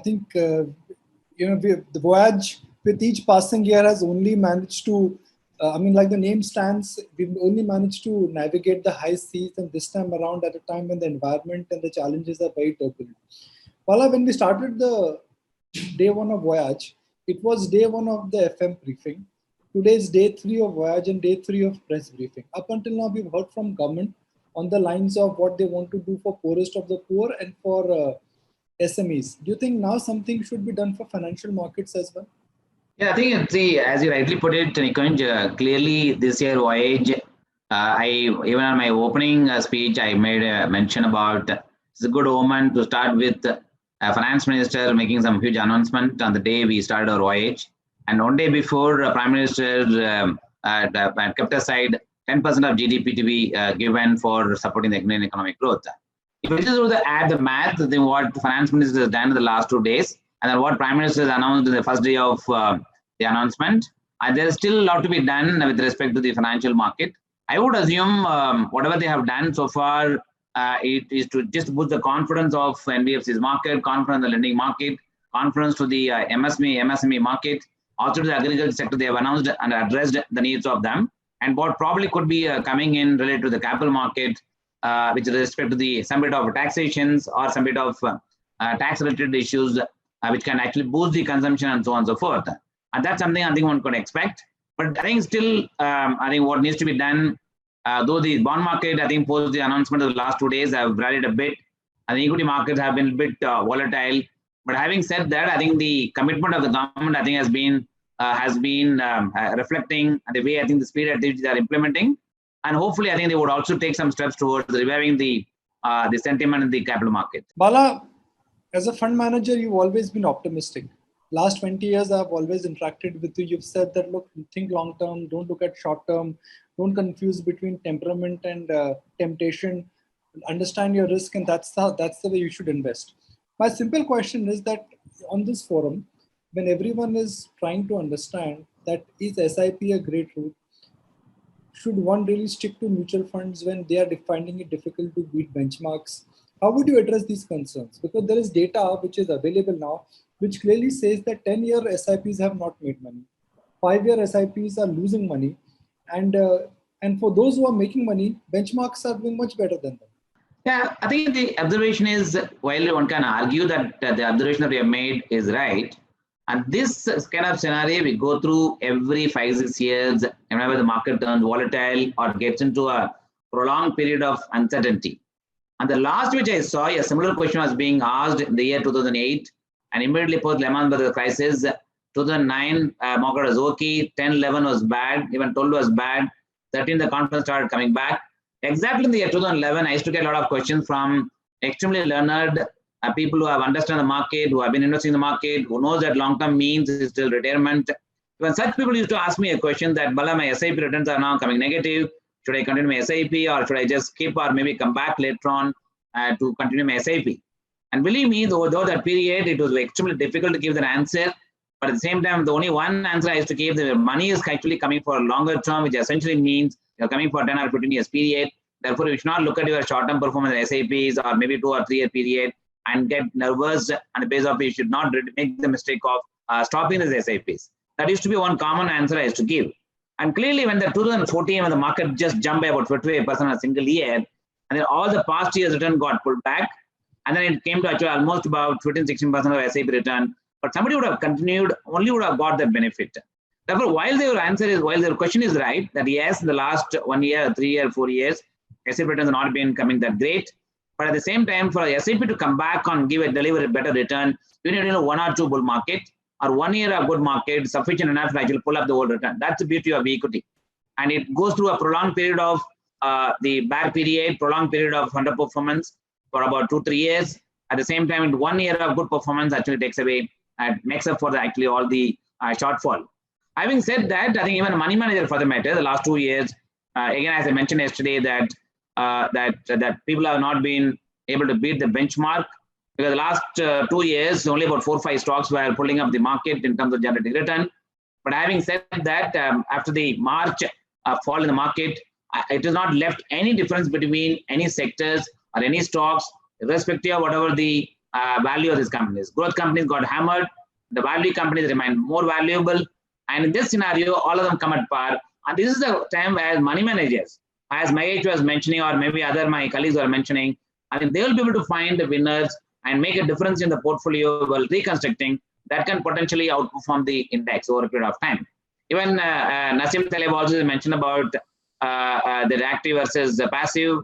think the voyage with each passing year has only managed to. Like the name stands, we've only managed to navigate the high seas, and this time around, at a time when the environment and the challenges are very turbulent. Pala, when we started the day one of voyage, it was day one of the FM briefing. Today is day three of voyage and day three of press briefing. Up until now, we've heard from government on the lines of what they want to do for poorest of the poor and for SMEs. Do you think now something should be done for financial markets as well? Yeah, I think as you rightly put it, Nikunj, clearly this year voyage, I even on my opening speech, I made a mention about it's a good omen to start with finance minister making some huge announcement on the day we started our voyage. And one day before, Prime Minister kept aside 10% of GDP to be given for supporting the Indian economic growth. If we just add the math, then what the finance minister has done in the last 2 days, and then what Prime Minister has announced in the first day of the announcement, there is still a lot to be done with respect to the financial market. I would assume whatever they have done so far, it is to just boost the confidence of NBFC's market, confidence in the lending market, confidence to the MSME market, also to the agriculture sector. They have announced and addressed the needs of them. And what probably could be coming in related to the capital market, with respect to some bit of taxations or some bit of tax-related issues, which can actually boost the consumption and so on and so forth. And that's something I think one could expect. But I think still, I think what needs to be done, though the bond market, I think post the announcement of the last 2 days have rallied a bit, and the equity markets have been a bit volatile. But having said that, I think the commitment of the government, I think, has been reflecting the way I think the speed at which they are implementing. And hopefully, I think they would also take some steps towards reviving the sentiment in the capital market. Bala, as a fund manager, you've always been optimistic. Last 20 years, I've always interacted with you. You've said that, look, think long term, don't look at short term, don't confuse between temperament and temptation, understand your risk, and that's the way you should invest. My simple question is that on this forum, when everyone is trying to understand that is SIP a great route, should one really stick to mutual funds when they are finding it difficult to beat benchmarks? How would you address these concerns? Because there is data which is available now, which clearly says that 10-year SIPs have not made money. 5-year SIPs are losing money. And for those who are making money, benchmarks are doing much better than them. Yeah, I think the observation is, while one can argue that the observation that we have made is right, and this kind of scenario we go through every 5-6 years, whenever the market turns volatile or gets into a prolonged period of uncertainty. And the last which I saw, a similar question was being asked in the year 2008, and immediately post Lehman Brothers crisis, 2009, market was okay, 10, 11 was bad, even 12 was bad, 13 the confidence started coming back. Exactly in the year 2011, I used to get a lot of questions from extremely learned people who have understood the market, who have been investing in the market, who knows that long-term means is still retirement. When such people used to ask me a question that, Bala, my SIP returns are now coming negative. Should I continue my SIP or should I just skip or maybe come back later on to continue my SIP? And believe me, though that period, it was extremely difficult to give that answer. But at the same time, the only one answer I used to give, the money is actually coming for a longer term, which essentially means you're coming for 10 or 15 years period. Therefore, you should not look at your short-term performance in SIPs or maybe 2 or 3 year period and get nervous on the basis of it. You should not make the mistake of stopping these SIPs. That used to be one common answer I used to give. And clearly, when the 2014, when the market just jumped by about 58% in a single year, and then all the past years' return got pulled back, and then it came to actually almost about 15-16% of SIP return. But somebody would have continued, only would have got that benefit. Therefore, while their question is right, that yes, in the last 1 year, 3 years, 4 years, SIP returns have not been coming that great. But at the same time, for the SIP to come back and deliver a better return, you need 1 or 2 bull market or 1 year of good market, sufficient enough to actually pull up the whole return. That's the beauty of equity. And it goes through a prolonged period of the bear period, prolonged period of underperformance for about 2-3 years. At the same time, in 1 year of good performance actually makes up for actually all the shortfall. Having said that, I think even money manager for the matter, the last 2 years, again, as I mentioned yesterday, that people have not been able to beat the benchmark, because the last 2 years, only about 4 or 5 stocks were pulling up the market in terms of generating return. But having said that, after the March fall in the market, it has not left any difference between any sectors or any stocks, irrespective of whatever the value of these companies. Growth companies got hammered, the value companies remain more valuable. And in this scenario, all of them come at par. And this is the time where money managers, as Mahesh was mentioning, or maybe other my colleagues are mentioning, I mean, they will be able to find the winners and make a difference in the portfolio while reconstructing that can potentially outperform the index over a period of time. Even Nassim Taleb also mentioned about the active versus the passive.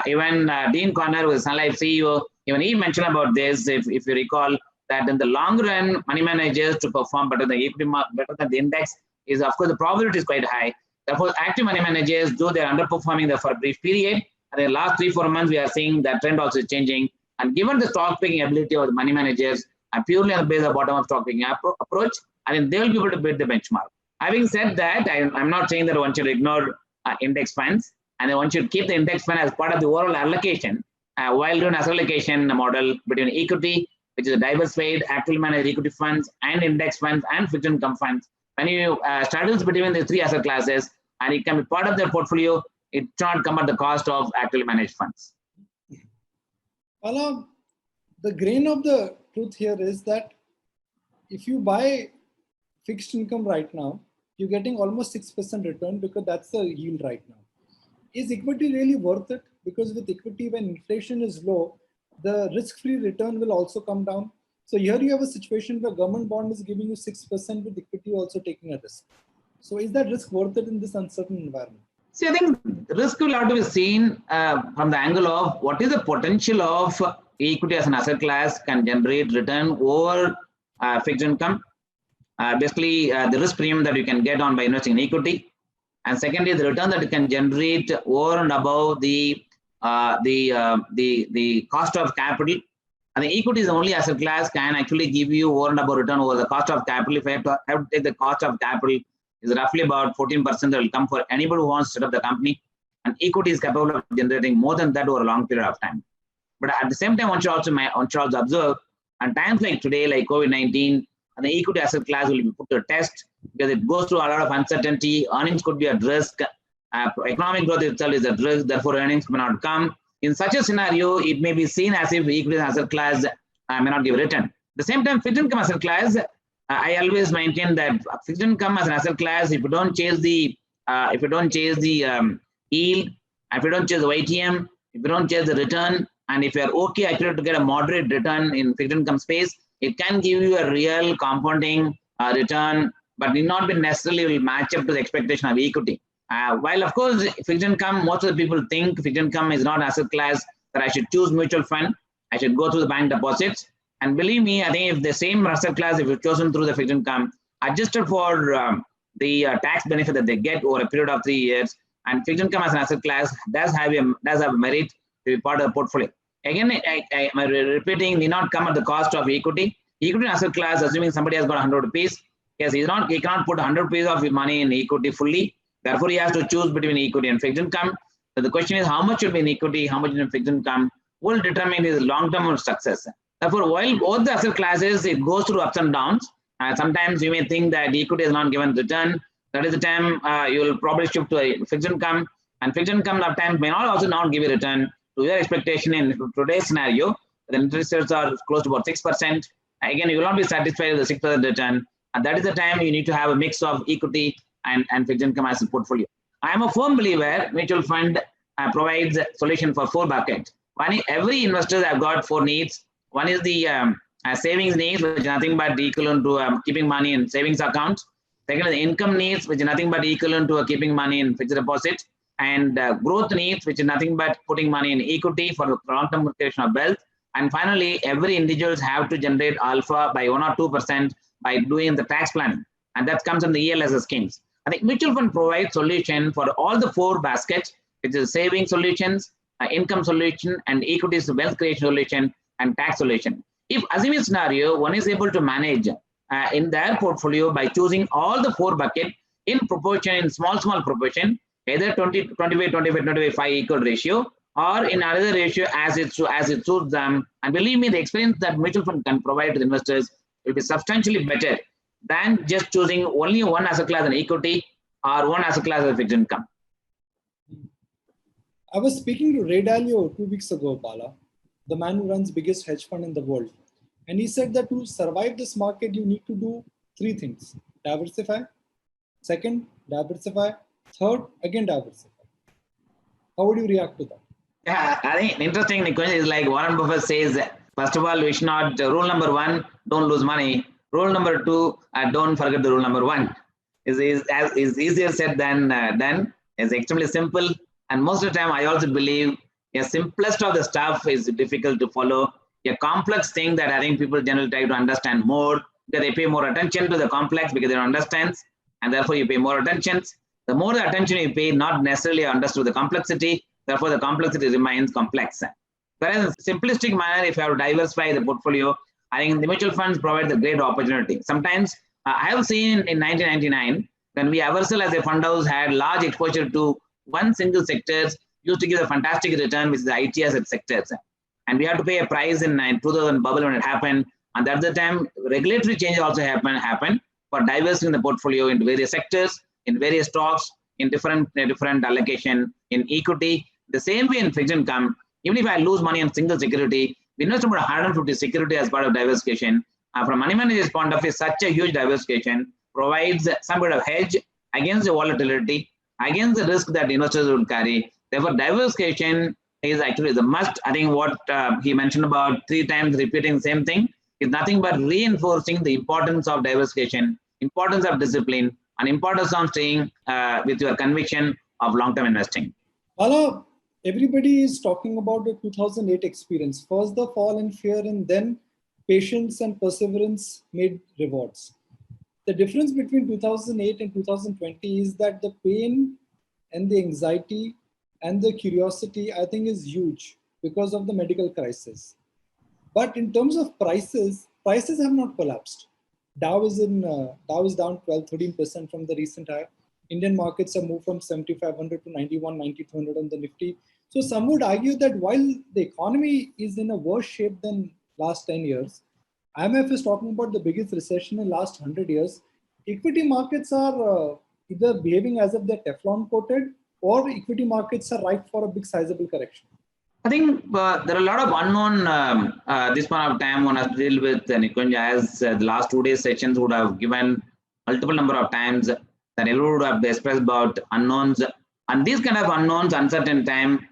Even Dean Conner, who is Sun Life CEO, even he mentioned about this, if you recall, that in the long run, money managers to perform better than the equity, better than the index is, of course, the probability is quite high. Therefore, active money managers, though they're underperforming there for a brief period, and in the last 3-4 months, we are seeing that trend also is changing. And given the stock picking ability of the money managers, and purely on the basis of bottom-up stock picking approach, I think they will be able to beat the benchmark. Having said that, I'm not saying that one should ignore index funds, and one should keep the index fund as part of the overall allocation while doing asset allocation model between equity, which is a diversified, actively managed equity funds, and index funds, and fixed income funds. When you straddles between the three asset classes, and it can be part of their portfolio, it not come at the cost of actively managed funds. Bala, the grain of the truth here is that if you buy fixed income right now, you're getting almost 6% return because that's the yield right now. Is equity really worth it? Because with equity, when inflation is low, the risk-free return will also come down. So here you have a situation where government bond is giving you 6% with equity also taking a risk. So is that risk worth it in this uncertain environment? See, I think risk will have to be seen from the angle of what is the potential of equity as an asset class can generate return over fixed income. Basically, the risk premium that you can get on by investing in equity, and secondly, the return that you can generate over and above the cost of capital. And the equity is the only asset class can actually give you over and above return over the cost of capital. If I have to take the cost of capital, is roughly about 14% that will come for anybody who wants to set up the company. And equity is capable of generating more than that over a long period of time. But at the same time, one should also observe, at times like today, like COVID-19, and the equity asset class will be put to a test because it goes through a lot of uncertainty. Earnings could be at risk. Economic growth itself is at risk. Therefore, earnings may not come. In such a scenario, it may be seen as if equity asset class may not give return. At the same time, fixed income asset class, I always maintain that fixed income as an asset class, if you don't chase the yield, if you don't chase the YTM, if you don't chase the return, and if you are okay actually to get a moderate return in fixed income space, it can give you a real compounding return, but will not be necessarily will match up to the expectation of equity. While of course fixed income, most of the people think fixed income is not an asset class that I should choose mutual fund, I should go through the bank deposits. And believe me, I think if the same asset class, if you've chosen through the fixed income, adjusted for the tax benefit that they get over a period of 3 years, and fixed income as an asset class does have a merit to be part of the portfolio. Again, I'm repeating, may not come at the cost of equity. Equity asset class, assuming somebody has got 100 rupees, yes, he cannot put 100 rupees of money in equity fully. Therefore, he has to choose between equity and fixed income. So the question is, how much should be in equity, how much in fixed income will determine his long-term success. Therefore, while both the asset classes, it goes through ups and downs. Sometimes you may think that equity is not given return. That is the time you will probably shift to a fixed income. And fixed income at times may not also not give a return to your expectation in today's scenario. The interest rates are close to about 6%. Again, you will not be satisfied with the 6% return. And that is the time you need to have a mix of equity and fixed income as a portfolio. I am a firm believer mutual fund provides a solution for 4 buckets. One, every investor have got 4 needs. One is the savings needs, which is nothing but equivalent to keeping money in savings accounts. Second is the income needs, which is nothing but equivalent to keeping money in fixed deposit. And growth needs, which is nothing but putting money in equity for the long-term creation of wealth. And finally, every individuals have to generate alpha by 1 or 2% by doing the tax planning. And that comes in the ELSS schemes. I think mutual fund provides solution for all the 4 baskets, which is saving solutions, income solution, and equities wealth creation solution, and tax solution. If assuming a scenario, one is able to manage in their portfolio by choosing all the 4 buckets in proportion, in small proportion, either 20, 25, 25, 25 equal ratio, or in another ratio as it suits them. And believe me, the experience that mutual fund can provide to the investors will be substantially better than just choosing only one asset class in equity or one asset class as fixed income. I was speaking to Ray Dalio 2 weeks ago, Bala, the man who runs biggest hedge fund in the world. And he said that to survive this market, you need to do three things: diversify, second, diversify, third, again diversify. How would you react to that? Yeah, I think interesting, Nikunj, is like Warren Buffett says, first of all, we should not, rule number one, don't lose money. Rule number two, don't forget the rule number one. Is easier said than done. It's extremely simple. And most of the time, I also believe the simplest of the stuff is difficult to follow. A complex thing that I think people generally try to understand more, because they pay more attention to the complex because they don't understand, and therefore you pay more attention. The more the attention you pay, not necessarily understood the complexity, therefore the complexity remains complex. Whereas in a simplistic manner, if you have to diversify the portfolio, I think the mutual funds provide the great opportunity. Sometimes I have seen in 1999, when we ourselves as a fund house had large exposure to one single sector, used to give a fantastic return, which is the IT asset sectors. And we had to pay a price in 2000 bubble when it happened. And at the time, regulatory change also happened for diversifying the portfolio into various sectors, in various stocks, in different allocation, in equity. The same way in fixed income, even if I lose money on single security, we invest about 150 security as part of diversification. From money manager's point of view, such a huge diversification provides some bit of hedge against the volatility, against the risk that investors would carry. Therefore, diversification is actually the must. I think what he mentioned about 3 times repeating the same thing is nothing but reinforcing the importance of diversification, importance of discipline, and importance of staying with your conviction of long-term investing. Bala, everybody is talking about the 2008 experience. First the fall and fear, and then patience and perseverance made rewards. The difference between 2008 and 2020 is that the pain and the anxiety and the curiosity, I think, is huge because of the medical crisis. But in terms of prices have not collapsed. Dow is down 12-13% from the recent high. Indian markets have moved from 7,500 to 91, 9,200 on the Nifty. So some would argue that while the economy is in a worse shape than last 10 years, IMF is talking about the biggest recession in the last 100 years. Equity markets are either behaving as if they're Teflon coated, or equity markets are ripe for a big sizable correction. I think there are a lot of unknown this point of time one has to deal with, Nikunj, as the last 2 days sessions would have given multiple number of times that everyone would have expressed about unknowns. And these kind of unknowns, uncertain time,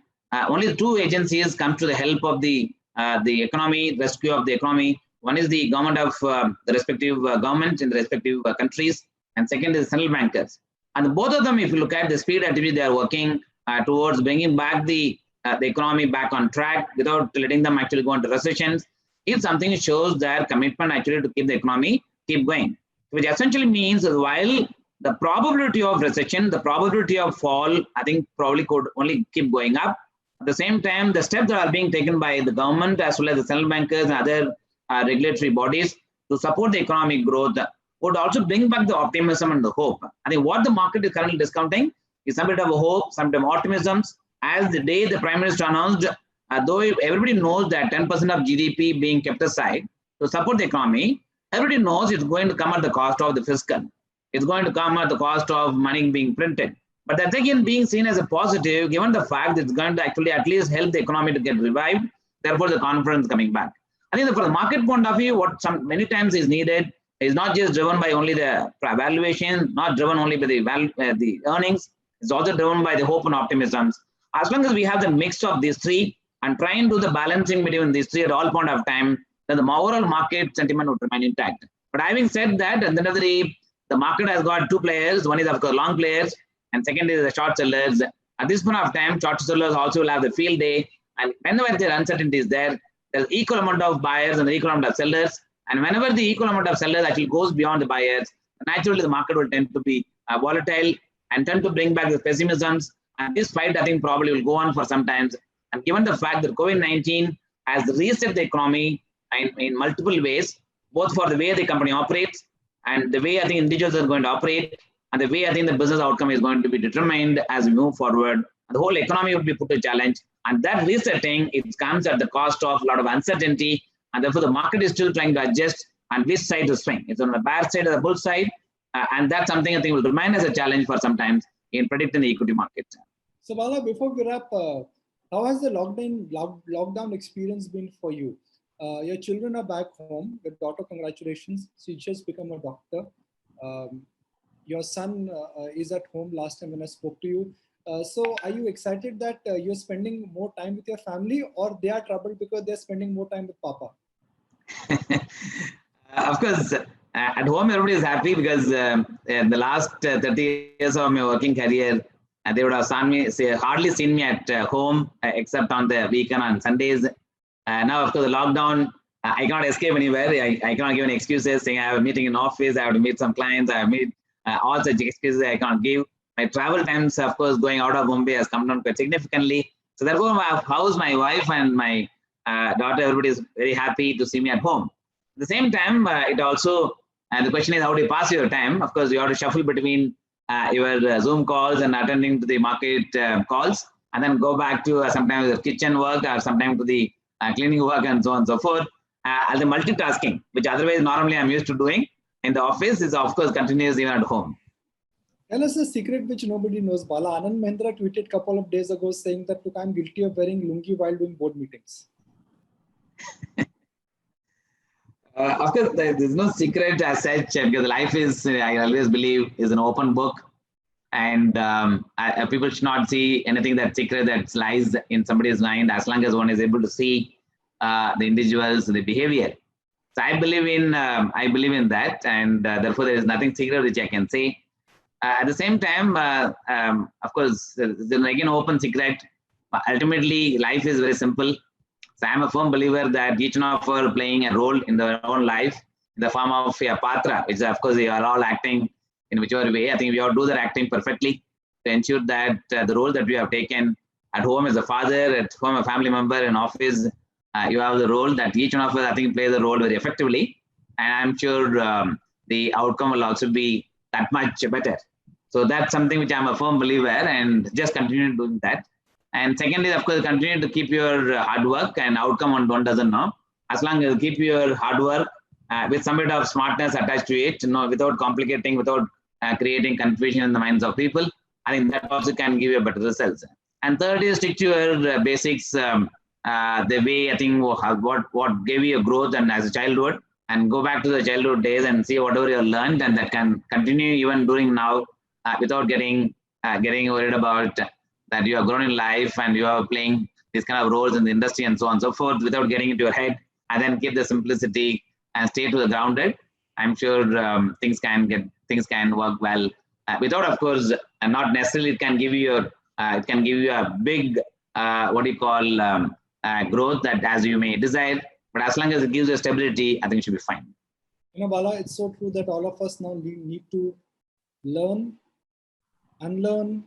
only 2 agencies come to the help of the economy, rescue of the economy. One is the government of the respective governments in the respective countries, and second is central bankers. And both of them, if you look at the speed at which they are working towards bringing back the economy back on track without letting them actually go into recessions, is something that shows their commitment actually to keep the economy keep going. Which essentially means that while the probability of recession, the probability of fall, I think probably could only keep going up. At the same time, the steps that are being taken by the government as well as the central bankers and other regulatory bodies to support the economic growth would also bring back the optimism and the hope. I think what the market is currently discounting is some bit of a hope, some bit of optimism. As the day the Prime Minister announced, though everybody knows that 10% of GDP being kept aside to support the economy, everybody knows it's going to come at the cost of the fiscal. It's going to come at the cost of money being printed. But that's again being seen as a positive, given the fact that it's going to actually at least help the economy to get revived, therefore the confidence coming back. I think that from the market point of view, what many times is needed is not just driven by only the valuation, not driven only by the earnings, it's also driven by the hope and optimism. As long as we have the mix of these three and try and do the balancing between these three at all point of time, then the overall market sentiment would remain intact. But having said that, at the end of the day, the market has got 2 players. One is of course long players, and second is the short sellers. At this point of time, short sellers also will have the field day, and whenever the uncertainty is there, there's equal amount of buyers and the equal amount of sellers. And whenever the equal amount of sellers actually goes beyond the buyers, naturally the market will tend to be volatile and tend to bring back the pessimisms. And this fight, I think, probably will go on for some time. And given the fact that COVID-19 has reset the economy in multiple ways, both for the way the company operates and the way I think individuals are going to operate, and the way I think the business outcome is going to be determined as we move forward, the whole economy will be put to challenge. And that resetting, it comes at the cost of a lot of uncertainty. And therefore, the market is still trying to adjust on which side to swing. It's on the bear side or the bull side. And that's something I think will remain as a challenge for some time in predicting the equity market. So Bala, before we wrap, How has the lockdown experience been for you? Your children are back home. Your daughter, congratulations, she just become a doctor. Um, your son is at home last time when I spoke to you. So are you excited that you're spending more time with your family, or they are troubled because they're spending more time with Papa? Of course, at home everybody is happy because in the last 30 years of my working career, they would have hardly seen me at home except on the weekend on Sundays. Now, of course, the lockdown, I cannot escape anywhere. I cannot give any excuses saying I have a meeting in office, I have to meet some clients, I have meet all such excuses I can't give. My travel times, of course, going out of Mumbai has come down quite significantly. So therefore, my house, my wife and my daughter, everybody is very happy to see me at home. At the same time, it also, the question is how do you pass your time? Of course, you have to shuffle between your Zoom calls and attending to the market calls, and then go back to sometimes the kitchen work or sometimes to the cleaning work and so on and so forth. The multitasking, which otherwise normally I'm used to doing in the office, is of course continues even at home. Tell us a secret which nobody knows, Bala. Anand Mahindra tweeted a couple of days ago saying that, look, I'm guilty of wearing lungi while doing board meetings. Of course, there's no secret as such because life is, I always believe, is an open book, and people should not see anything that secret that lies in somebody's mind as long as one is able to see the individuals, the behavior. So I believe in that, and therefore there is nothing secret which I can say. At the same time, of course, there's again open secret. Ultimately, life is very simple. So I'm a firm believer that each one of us are playing a role in their own life in the form of a patra, which of course we are all acting in whichever way. I think we all do that acting perfectly to ensure that the role that we have taken at home as a father, at home a family member, in office, you have the role that each one of us I think play the role very effectively, and I'm sure the outcome will also be that much better. So that's something which I'm a firm believer, and just continue doing that. And secondly, of course, continue to keep your hard work, and outcome one doesn't know. As long as you keep your hard work with some bit of smartness attached to it, without complicating, without creating confusion in the minds of people, I think that also can give you better results. And third is stick to your basics, the way I think what gave you a growth and as a childhood, and go back to the childhood days and see whatever you learned, and that can continue even during now without getting worried about that you have grown in life and you are playing these kind of roles in the industry and so on and so forth without getting into your head, and then keep the simplicity and stay to the grounded. I'm sure things can work well without, of course, and not necessarily it can give you a big what do you call growth that as you may desire, but as long as it gives you stability, I think it should be fine. Bala, it's so true that all of us now need to learn, unlearn,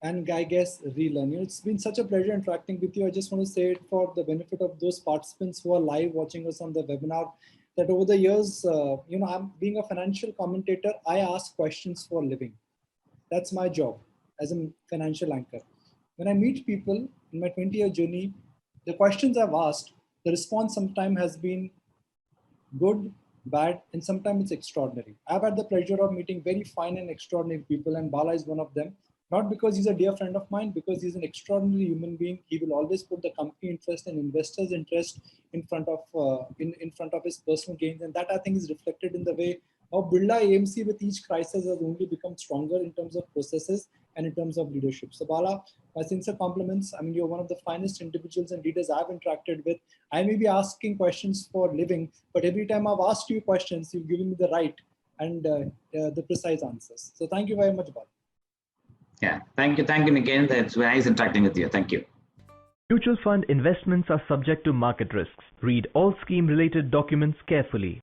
and I guess relearn. It's been such a pleasure interacting with you. I just want to say it for the benefit of those participants who are live watching us on the webinar, that over the years, I'm being a financial commentator. I ask questions for a living. That's my job as a financial anchor. When I meet people in my 20-year journey, the questions I've asked, the response sometimes has been good, bad, and sometimes it's extraordinary. I've had the pleasure of meeting very fine and extraordinary people, and Bala is one of them. Not because he's a dear friend of mine, because he's an extraordinary human being. He will always put the company interest and investors' interest in front of his personal gains, and that I think is reflected in the way how Birla AMC with each crisis has only become stronger in terms of processes and in terms of leadership. So Bala, my sincere compliments. I mean, you're one of the finest individuals and leaders I've interacted with. I may be asking questions for a living, but every time I've asked you questions, you've given me the right and the precise answers. So thank you very much, Bala. Yeah, thank you, Niken. It's very nice interacting with you. Thank you. Mutual fund investments are subject to market risks. Read all scheme-related documents carefully.